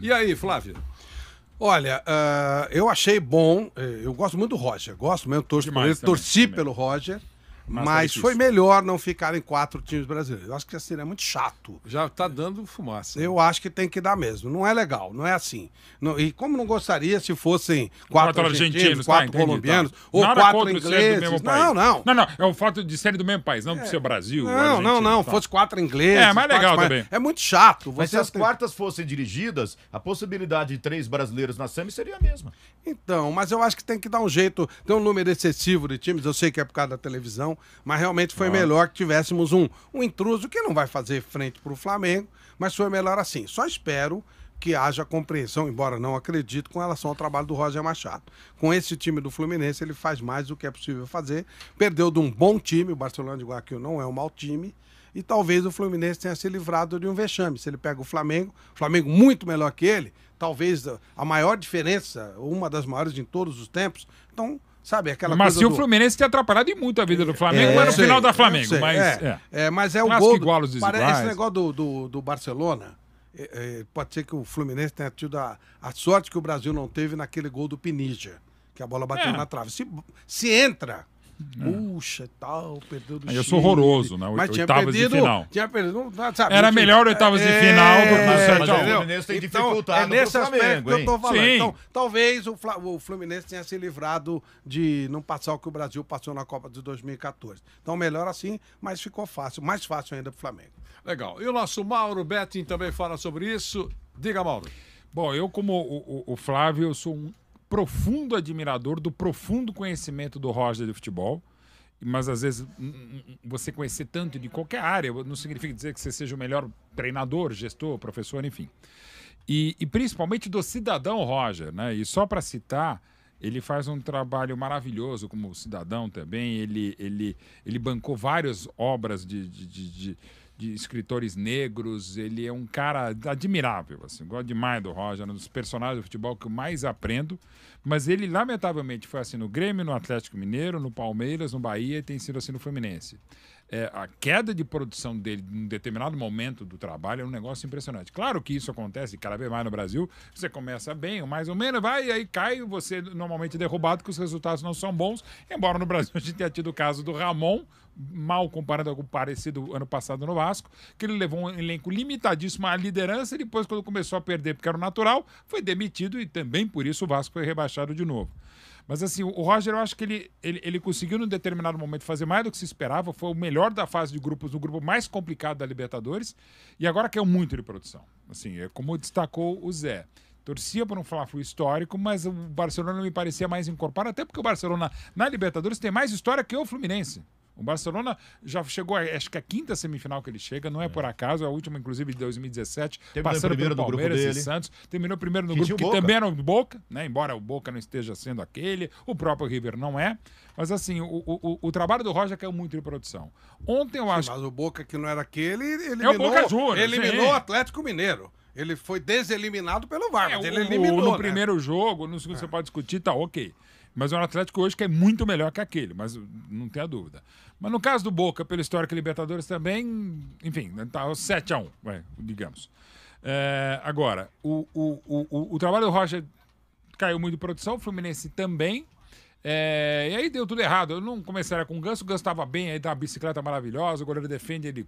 E aí, Flávio? Olha, eu achei bom, eu gosto muito do Roger, gosto mesmo, torço por ele, torci pelo Roger, mas foi melhor não ficarem 4 times brasileiros. Eu acho que já seria muito chato. Já tá dando fumaça. Eu acho que tem que dar mesmo. Não é legal, não é assim. E como não gostaria se fossem 4 argentinos, 4 colombianos, ou 4 ingleses. Não. É o fato de serem do mesmo país, não do seu Brasil. Não. Fosse 4 ingleses. É mais legal também. É muito chato. Mas se as quartas fossem dirigidas, a possibilidade de 3 brasileiros na semi seria a mesma. Então, mas eu acho que tem que dar um jeito. Tem um número excessivo de times, eu sei que é por causa da televisão, mas realmente foi melhor que tivéssemos um intruso que não vai fazer frente para o Flamengo, mas foi melhor assim. Só espero que haja compreensão, embora não acredito, com relação ao trabalho do Roger Machado. Com esse time do Fluminense, ele faz mais do que é possível fazer. Perdeu de um bom time, o Barcelona de Guayaquil não é um mau time, e talvez o Fluminense tenha se livrado de um vexame. Se ele pega o Flamengo muito melhor que ele, talvez a maior diferença, uma das maiores de todos os tempos, então... Sabe, aquela mas coisa se o Fluminense tem atrapalhado em muito a vida do Flamengo, mas no final da Flamengo. Mas é o gol. Esse negócio do Barcelona, pode ser que o Fluminense tenha tido a sorte que o Brasil não teve naquele gol do Pinija, que a bola bateu na trave. Se entra... Puxa, tal, perdeu do Chile. Eu sou horroroso, né? Mas oitavas de final. Tinha perdido, sabe, era melhor oitavas de final do que o Fluminense tem dificultado nesse Flamengo, aspecto que eu tô falando. Sim. Então, talvez o Fluminense tenha se livrado de não passar o que o Brasil passou na Copa de 2014. Então, melhor assim, mas ficou fácil. Mais fácil ainda pro Flamengo. Legal. E o nosso Mauro Betting também fala sobre isso. Diga, Mauro. Bom, eu como o Flávio, eu sou um profundo admirador do profundo conhecimento do Roger de futebol, mas às vezes você conhecer tanto de qualquer área não significa dizer que você seja o melhor treinador, gestor, professor, enfim. E principalmente do cidadão Roger, né? E só para citar, ele faz um trabalho maravilhoso como cidadão também, ele bancou várias obras de escritores negros, ele é um cara admirável, assim, gosto demais do Roger, um dos personagens do futebol que eu mais aprendo, mas ele lamentavelmente foi assim no Grêmio, no Atlético Mineiro, no Palmeiras, no Bahia e tem sido assim no Fluminense. A queda de produção dele em um determinado momento do trabalho é um negócio impressionante. Claro que isso acontece cada vez mais no Brasil, você começa bem, mais ou menos, vai e aí cai, você normalmente é derrubado, que os resultados não são bons, embora no Brasil a gente tenha tido o caso do Ramon, mal comparado com o parecido ano passado no Vasco, que ele levou um elenco limitadíssimo à liderança e depois, quando começou a perder, porque era o natural, foi demitido e também por isso o Vasco foi rebaixado de novo. Mas assim, o Roger, eu acho que ele conseguiu num determinado momento fazer mais do que se esperava, foi o melhor da fase de grupos, o grupo mais complicado da Libertadores, e agora caiu muito de produção. Assim, como destacou o Zé. Torcia para um Fla-Flu histórico, mas o Barcelona me parecia mais incorporado, até porque o Barcelona na Libertadores tem mais história que o Fluminense. O Barcelona já chegou, acho que a 5ª semifinal que ele chega, não é por acaso, a última, inclusive, de 2017, passando pelo Palmeiras e Santos. Terminou primeiro no grupo, que também era o Boca, né? Embora o Boca não esteja sendo aquele, o próprio River não é. Mas, assim, o trabalho do Roger caiu muito de produção. Ontem eu acho... Mas o Boca, que não era aquele, é o Boca Juniors, eliminou o Atlético Mineiro. Ele foi deseliminado pelo VAR, mas ele eliminou, no primeiro jogo, no segundo você pode discutir, tá ok. Mas o Atlético hoje que é muito melhor que aquele, mas não tem a dúvida. Mas no caso do Boca, pelo histórico Libertadores também, enfim, tá 7-1, digamos. Agora, o trabalho do Roger caiu muito de produção, o Fluminense também. E aí deu tudo errado. Eu não começaria com o Ganso estava bem, aí dá uma bicicleta maravilhosa, o goleiro defende, ele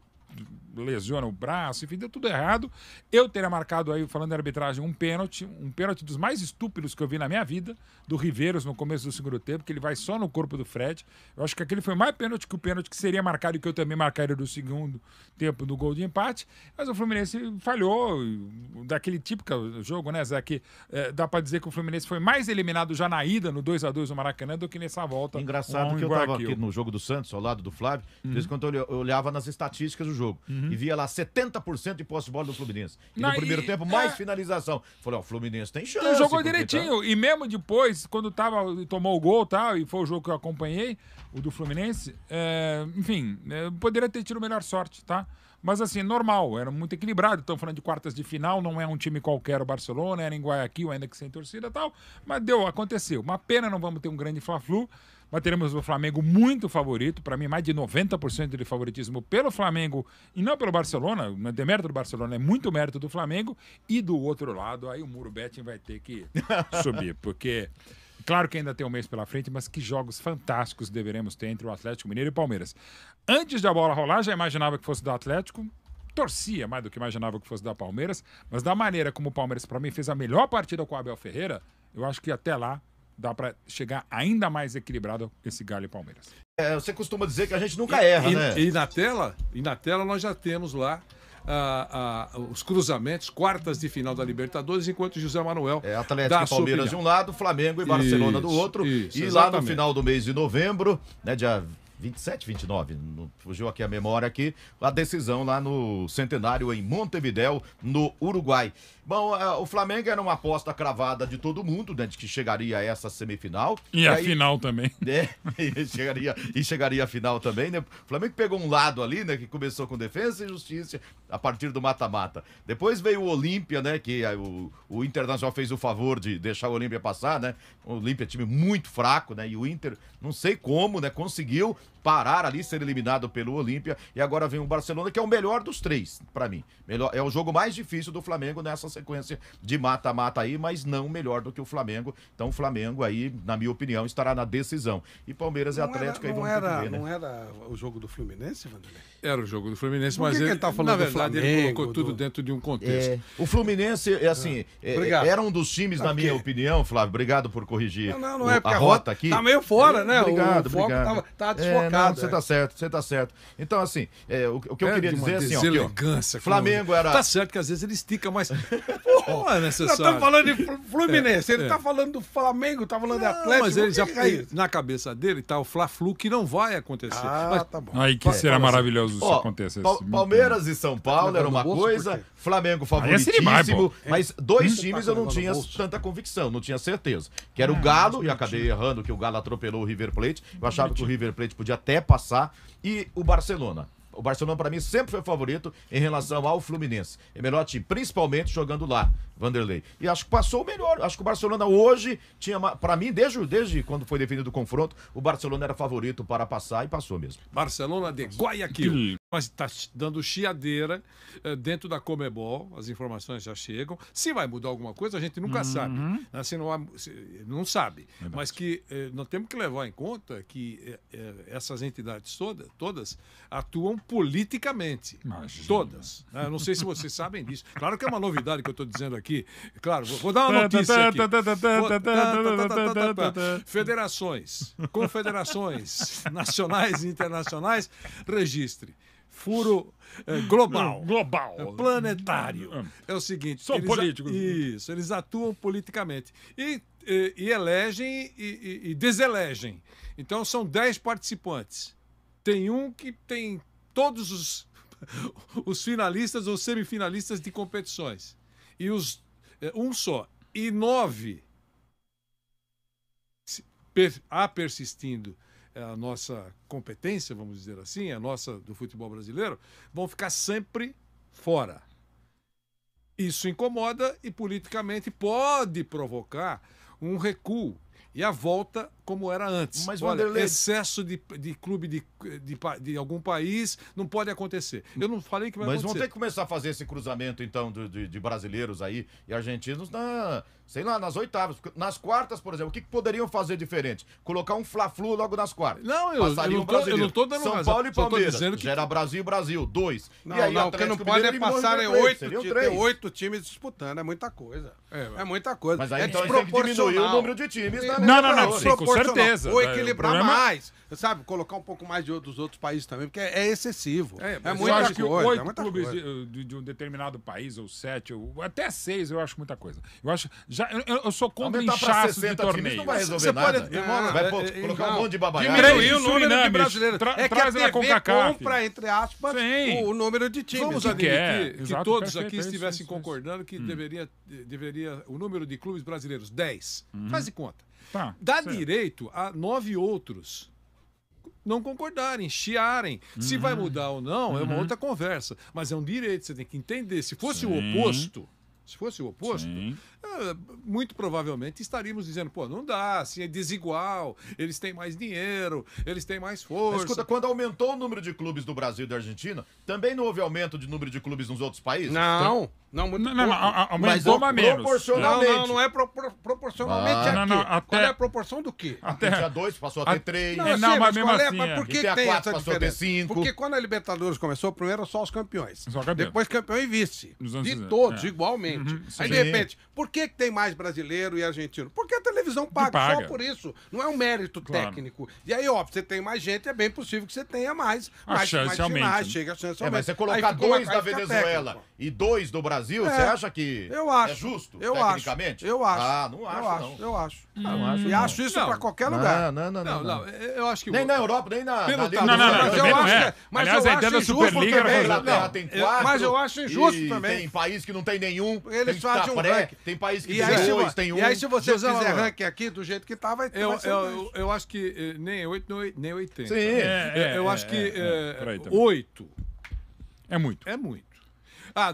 lesiona o braço, enfim, deu tudo errado. Eu teria marcado aí, falando de arbitragem, um pênalti dos mais estúpidos que eu vi na minha vida, do Riveiros no começo do segundo tempo, que ele vai só no corpo do Fred. Eu acho que aquele foi mais pênalti que o pênalti que seria marcado e que eu também marcaria do segundo tempo do gol de empate, mas o Fluminense falhou daquele típico jogo, né, Zé, que dá pra dizer que o Fluminense foi mais eliminado já na ida, no 2-2 no Maracanã, do que nessa volta. Engraçado que eu tava aqui no jogo do Santos, ao lado do Flávio, de vez em quando eu olhava nas estatísticas do jogo e via lá 70% de posse de bola do Fluminense. E no primeiro tempo, mais finalização. Falei, o Fluminense tem chance. Ele jogou direitinho. E mesmo depois, quando tomou o gol e foi o jogo que eu acompanhei, o do Fluminense, enfim, poderia ter tido melhor sorte, tá? Mas assim, normal, era muito equilibrado. Estamos falando de quartas de final, não é um time qualquer o Barcelona, era em Guayaquil, ainda que sem torcida e tal. Mas aconteceu. Uma pena não vamos ter um grande Fla-Flu, mas teremos o Flamengo muito favorito, para mim mais de 90% de favoritismo pelo Flamengo e não pelo Barcelona, não é demérito do Barcelona, é muito mérito do Flamengo. E do outro lado, aí o Muro Betting vai ter que subir, porque... Claro que ainda tem um mês pela frente, mas que jogos fantásticos deveremos ter entre o Atlético Mineiro e o Palmeiras. Antes da bola rolar, já imaginava que fosse do Atlético, torcia mais do que imaginava que fosse da Palmeiras, mas da maneira como o Palmeiras, para mim, fez a melhor partida com o Abel Ferreira, eu acho que até lá dá para chegar ainda mais equilibrado esse Galo e Palmeiras. Você costuma dizer que a gente nunca erra, né? E na tela nós já temos lá os cruzamentos, quartas de final da Libertadores, enquanto José Manuel Atlético e Palmeiras de um lado, Flamengo e Barcelona do outro. Isso, e exatamente. lá no final do mês de novembro, né, dia 27, 29, fugiu aqui a memória aqui, a decisão lá no Centenário em Montevidéu, no Uruguai. Bom, o Flamengo era uma aposta cravada de todo mundo, né, de que chegaria a essa semifinal. E a final também. E chegaria a final também, né? O Flamengo pegou um lado ali, né, que começou com Defesa e Justiça a partir do mata-mata. Depois veio o Olímpia, né, que o Internacional fez o favor de deixar o Olímpia passar, né? O Olímpia é time muito fraco, né? E o Inter, não sei como, né, conseguiu parar ali, ser eliminado pelo Olímpia. E agora vem o Barcelona, que é o melhor dos três, pra mim. É o jogo mais difícil do Flamengo nessa sequência de mata-mata aí, mas não melhor do que o Flamengo. Então o Flamengo aí, na minha opinião, estará na decisão. E Palmeiras e Atlético aí vamos ter que ver, né? Não era o jogo do Fluminense, Vanderlei? Era o jogo do Fluminense, Por que mas que ele tá falando na do verdade, ele Flamengo, colocou tudo dentro de um contexto. O Fluminense, era um dos times, na minha opinião, Flávio, obrigado por corrigir Não é porque a rota aqui. Tá meio fora, né? Obrigado, o foco obrigado. tá desfocado. Você tá certo, você tá certo. Então, assim, o que eu queria dizer, assim, ó, deselegância. Flamengo era... Tá certo que às vezes ele estica, mas não é Nós necessário. estamos falando de Fluminense, ele tá falando do Flamengo, tá falando de Atlético. Mas ele já que é isso? na cabeça dele tá o Fla-Flu que não vai acontecer. Ah, tá bom. Aí que será maravilhoso se acontecesse. Palmeiras e São Paulo era uma bolso, coisa, por quê? Flamengo Aí é demais, favoritíssimo, pô. mas dois times tá eu não colocando tinha no bolso? tanta convicção, não tinha certeza. Que era o Galo, e acabei errando que o Galo atropelou o River Plate. Eu achava que o River Plate podia até passar. E o Barcelona. O Barcelona, para mim, sempre foi favorito em relação ao Fluminense. É melhor time, principalmente jogando lá, Vanderlei. E acho que passou o melhor. Acho que o Barcelona hoje tinha... Para mim, desde quando foi definido o confronto, o Barcelona era favorito para passar e passou mesmo. Barcelona de Guayaquil. Mas está dando chiadeira dentro da Conmebol, as informações já chegam. Se vai mudar alguma coisa, a gente nunca sabe. Assim, não sabe. Verdade. Mas que nós temos que levar em conta que essas entidades todas atuam politicamente. Imagina. Todas. Eu não sei se vocês sabem disso. Claro que é uma novidade que eu estou dizendo aqui. Claro, vou dar uma notícia aqui. Federações, confederações nacionais e internacionais, registre. Furo global. Planetário. É o seguinte. São políticos. Isso, eles atuam politicamente. E elegem e deselegem. Então são 10 participantes. Tem um que tem todos os finalistas ou semifinalistas de competições. E um só. E 9 persistindo a nossa competência, vamos dizer assim, a nossa do futebol brasileiro, vão ficar sempre fora. Isso incomoda e politicamente pode provocar um recuo e a volta como era antes. Mas, olha, Vanderlei... excesso de clube de algum país não pode acontecer. Eu não falei que vai acontecer. Mas vão ter que começar a fazer esse cruzamento, então, de brasileiros aí e argentinos nas oitavas. Nas quartas, por exemplo, o que poderiam fazer diferente? Colocar um Fla-Flu logo nas quartas. Não, eu não tô dando São razão. Paulo e Só tô Palmeiras. dizendo que... Já era Brasil, 2. Não, e aí, o que não pode é passarem 8 times disputando. É muita coisa. É muita coisa. Mas aí é então tem que diminuir o número de times. Não, sim, com certeza. Ou equilibrar O problema- mais. Sabe? Colocar um pouco mais dos outros países também, porque é excessivo. É, É mas Eu muita acho que coisa. 8 é muita clubes coisa. de um determinado país, ou 7, ou até 6, eu acho muita coisa. Eu acho. Eu sou contra Aumentar pra inchaço de 60 times torneio. não vai resolver Você nada. pode- Vai colocar um monte de babaiada. Diminuir o Três número de Surinames, brasileiros. É que traz a na TV CONCACAF. compra, entre aspas, Sim. o número de times. Vamos que admitir quer. que Exato, todos perfeito, aqui isso, estivessem isso. concordando que deveria o número de clubes brasileiros, 10. Faz de conta. Tá, Dá certo. direito a 9 outros não concordarem, chiarem. Se vai mudar ou não, é uma outra conversa. Mas é um direito, você tem que entender. Se fosse o oposto, muito provavelmente estaríamos dizendo, pô, não dá, assim, é desigual, eles têm mais dinheiro, eles têm mais força. Mas escuta, quando aumentou o número de clubes do Brasil e da Argentina, também não houve aumento de número de clubes nos outros países? Não, muito pouco. aumentou, mas menos. Proporcionalmente. Não é proporcionalmente aqui. até- Qual é a proporção do quê? Porque tinha 2, passou a ter 3. Não, eu Não, sei, mas mesmo qual é? assim, Mas por E que tem a tem 4, essa passou a ter diferença? 5. Porque quando a Libertadores começou, primeiro só os campeões. Só campeão. Depois campeão e vice. Nos anos De 60, todos, é. igualmente. Sim. Aí, de repente, por que tem mais brasileiro e argentino? Porque a televisão paga, paga. só por isso. Não é um mérito Claro. técnico. E aí, óbvio, você tem mais gente, é bem possível que você tenha mais. A chance mais aumenta, finais, né? chega a chance Mas aumenta. você Aí colocar fica uma 2 da caixa Venezuela técnica. e 2 do Brasil, você acha que Eu acho. é justo, Eu acho. tecnicamente? Eu acho. Ah, não acho, não. Eu acho. Não acho, E não. acho isso Não. pra qualquer lugar. Não, eu acho que... Nem na Europa, nem na Pelo Liga tamanho- dos Não, Campeões. Mas também eu não acho é. que- mas Aliás, eu a ideia acho da injusto Superliga era também. A fazer- Inglaterra Não, tem eu- 4. mas eu acho injusto e também. Tem país que não tem nenhum. Eles tem que fazem tá um pré, ranking. tem país que E tem aí, 2, tem 1. e aí, se você José fizer Manuel. ranking aqui do jeito que tá, vai ser Eu acho que nem 8, nem 80. Sim. Eu acho que por aí também. 8 É muito. é muito.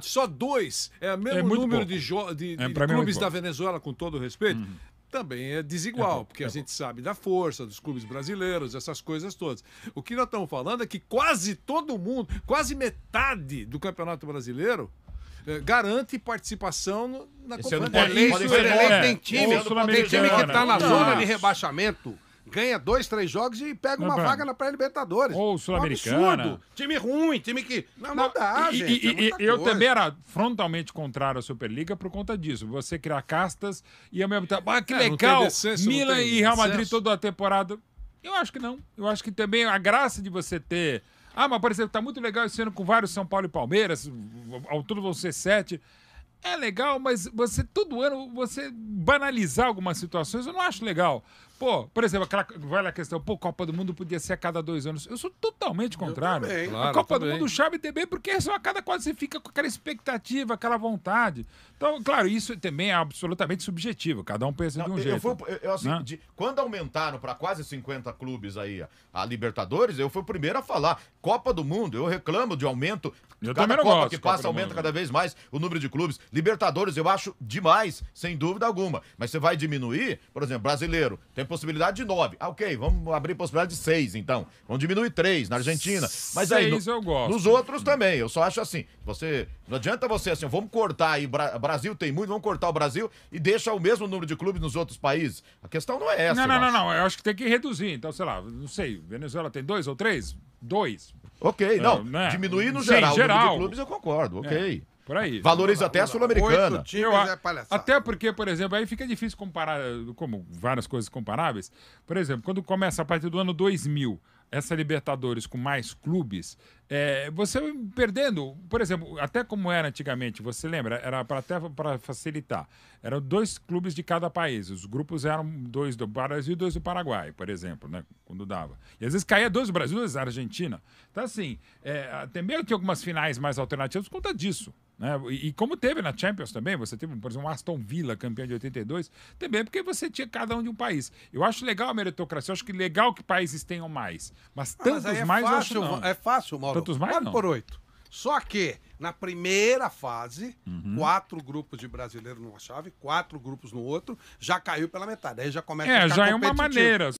Só 2 é o mesmo É muito número pouco. de Pra mim é clubes muito da pouco. Venezuela, com todo o respeito. Também é desigual, porque a gente sabe da força dos clubes brasileiros, essas coisas todas. O que nós estamos falando é que quase todo mundo, quase metade do Campeonato Brasileiro garante participação na Esse ano competição. pode- pode ser Tem nove. time, Ou tem time que tá na Sul-Americana. zona de Não. rebaixamento, ganha 2, 3 jogos e pega uma Não, vaga na pré-Libertadores. Ou Um Sul-Americana. absurdo. Time ruim, time que... Não dá, E- gente. e- é muita eu coisa. também era frontalmente contrário à Superliga por conta disso. Você criar castas e ao mesmo tempo, que não tem legal, descenso, não Milan tem e Real Madrid acesso. toda a temporada. Eu acho que não. Eu acho que também a graça de você ter... mas por exemplo, tá muito legal esse ano com vários São Paulo e Palmeiras, ao todo vão ser 7. É legal, mas você todo ano você banalizar algumas situações, eu não acho legal. Pô, por exemplo, aquela velha questão, Copa do Mundo podia ser a cada 2 anos. Eu sou totalmente contrário. também. A Claro, Copa do também. Mundo chave também, porque é só a cada 4 você fica com aquela expectativa, aquela vontade. Então, claro, isso também é absolutamente subjetivo. Cada um pensa de um jeito. Assim, né? quando aumentaram para quase 50 clubes aí a Libertadores, eu fui o primeiro a falar. Copa do Mundo, eu reclamo de aumento. Eu Cada também não Copa gosto que de Copa passa do aumenta Mundo. cada vez mais o número de clubes. Libertadores eu acho demais, sem dúvida alguma. Mas você vai diminuir, por exemplo, brasileiro, tem possibilidade de 9. Ok, vamos abrir possibilidade de 6, então. Vamos diminuir 3 na Argentina. Mas aí, 6 eu gosto. nos outros também, eu só acho assim, não adianta você assim, vamos cortar aí, Brasil tem muito, vamos cortar o Brasil e deixa o mesmo número de clubes nos outros países. A questão não é essa, Não. Eu acho que tem que reduzir. Então, sei lá, não sei, Venezuela tem 2 ou 3? 2. Ok, não, né? diminuir no Sim, geral, o número geral. de clubes eu concordo, ok. Por aí. Valoriza até a Sul-Americana. 8 times Eu é palhaçada. Até porque, por exemplo, aí fica difícil comparar, como várias coisas comparáveis. Por exemplo, quando começa a partir do ano 2000, essa Libertadores com mais clubes, você perdendo, por exemplo, até como era antigamente, você lembra? Era até para facilitar. Eram 2 clubes de cada país. Os grupos eram 2 do Brasil e 2 do Paraguai, por exemplo, né? Quando dava. E às vezes caía 2 do Brasil e 2 da Argentina. Então, assim, também tinha algumas finais mais alternativas por conta disso. Né? E como teve na Champions também, você teve, por exemplo, um Aston Villa, campeão de 82, também porque você tinha cada um de um país. Eu acho legal a meritocracia, eu acho que legal que países tenham mais. Mas tantos Mas aí é mais fácil, eu acho não. É fácil, Mauro. Tantos mais, 4 não. por 8. Só que, na primeira fase, 4 grupos de brasileiro numa chave, 4 grupos no outro, já caiu pela metade. Aí já começa a ficar Já é uma competitivo. maneira.